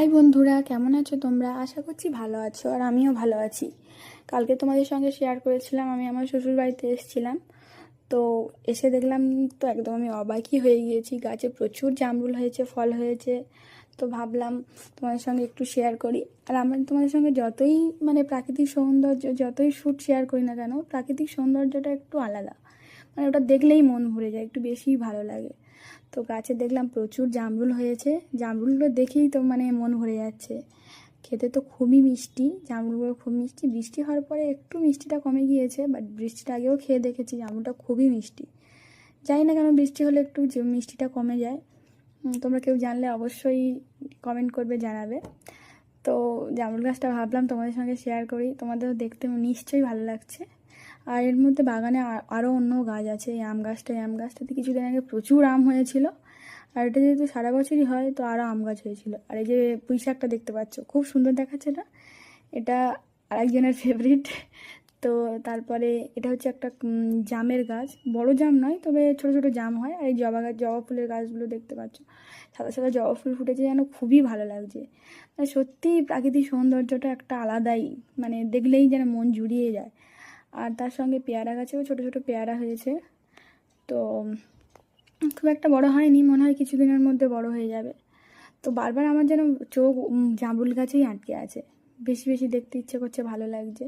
High বন্ধুরা, কেমন আছো তোমরা? আশা করছি ভালো আছো, আর আমিও ভালো আছি। কালকে তোমাদের সঙ্গে শেয়ার করেছিলাম আমি আমার শ্বশুর বাড়িতে এসেছিলাম। তো এসে দেখলাম, তো একদম আমি অবাকই হয়ে গিয়েছি। গাছে প্রচুর জামরুল হয়েছে, ফল হয়েছে। তো ভাবলাম তোমাদের সঙ্গে একটু শেয়ার করি। আর আমার তোমাদের সঙ্গে যতই প্রাকৃতিক সৌন্দর্য যতই শ্যুট শেয়ার করি না কেন, প্রাকৃতিক সৌন্দর্যটা একটু আলাদা। ওটা দেখলেই মন ভরে যায়, একটু বেশিই ভালো লাগে। তো গাছে দেখলাম প্রচুর জামরুল হয়েছে। জামরুলগুলো দেখেই তো মন ভরে যাচ্ছে। খেতে তো খুবই মিষ্টি, জামরুলগুলো খুব মিষ্টি। বৃষ্টি হওয়ার পরে একটু মিষ্টিটা কমে গিয়েছে, বাট বৃষ্টির আগেও খেয়ে দেখেছি জামরুলটা খুবই মিষ্টি। জানি না কেন বৃষ্টি হলে একটু যে মিষ্টিটা কমে যায়। তোমরা কেউ জানলে অবশ্যই কমেন্ট করবে, জানাবে। তো জামরুল গাছটা ভাবলাম তোমাদের সঙ্গে শেয়ার করি, তোমাদেরও দেখতে নিশ্চয়ই ভালো লাগছে। আর এর মধ্যে বাগানে আরও অন্য গাছ আছে। এই আম গাছটাতে কিছুদিন আগে প্রচুর আম হয়েছিল। আর এটা যেহেতু সারা বছরই হয়, তো আরও আম গাছ হয়েছিল। আর এই যে পুঁই শাকটা দেখতে পাচ্ছ, খুব সুন্দর দেখাচ্ছে না? এটা আরেকজনের ফেভারিট। তো তারপরে এটা হচ্ছে একটা জামের গাছ। বড় জাম নয়, তবে ছোটো ছোটো জাম হয়। আর এই জবা গাছ, জবা ফুলের গাছগুলো দেখতে পাচ্ছ, সাদা সাদা জবা ফুল ফুটেছে, যেন খুবই ভালো লাগছে। সত্যিই প্রাকৃতিক সৌন্দর্যটা একটা আলাদাই, দেখলেই যেন মন জুড়িয়ে যায়। আর তার সঙ্গে পেয়ারা গাছেও ছোটো ছোটো পেয়ারা হয়েছে। তো খুব একটা বড় হয়নি, মনে হয় কিছুদিনের মধ্যে বড় হয়ে যাবে। তো বারবার আমার যেন চোখ জামরুল গাছেই আটকে আছে। বেশি বেশি দেখতে ইচ্ছে করছে, ভালো লাগছে।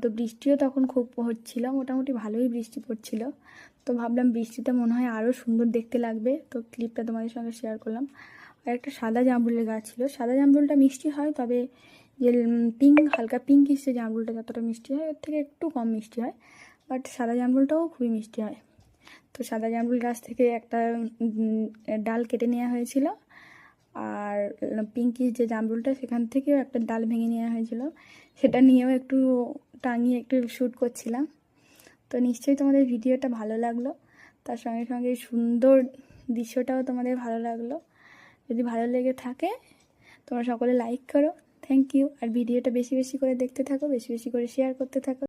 তো বৃষ্টিও তখন খুব হচ্ছিল, মোটামুটি ভালোই বৃষ্টি পড়ছিল। তো ভাবলাম বৃষ্টিতে মনে হয় আরও সুন্দর দেখতে লাগবে, তো ক্লিপটা তোমাদের সঙ্গে শেয়ার করলাম। আর একটা সাদা জামরুলের গাছ ছিল। সাদা জামরুলটা মিষ্টি হয়, তবে যে হালকা পিঙ্কিশ যে জামরুলটা যতটা মিষ্টি হয়, ওর থেকে একটু কম মিষ্টি হয়। বাট সাদা জামরুলটাও খুবই মিষ্টি হয়। তো সাদা জামরুল গাছ থেকে একটা ডাল কেটে নেওয়া হয়েছিল। আর পিঙ্কিশ যে জামরুলটা, সেখান থেকেও একটা ডাল ভেঙে নেওয়া হয়েছিল। সেটা নিয়েও একটু টাঙিয়ে একটু শ্যুট করছিলাম। তো নিশ্চয়ই তোমাদের ভিডিওটা ভালো লাগলো, তার সঙ্গে সঙ্গে সুন্দর দৃশ্যটাও তোমাদের ভালো লাগলো। যদি ভালো লেগে থাকে, তোমরা সকলে লাইক করো। Thank you. আর ভিডিওটা বেশি বেশি করে দেখতে থাকো, বেশি বেশি করে শেয়ার করতে থাকো।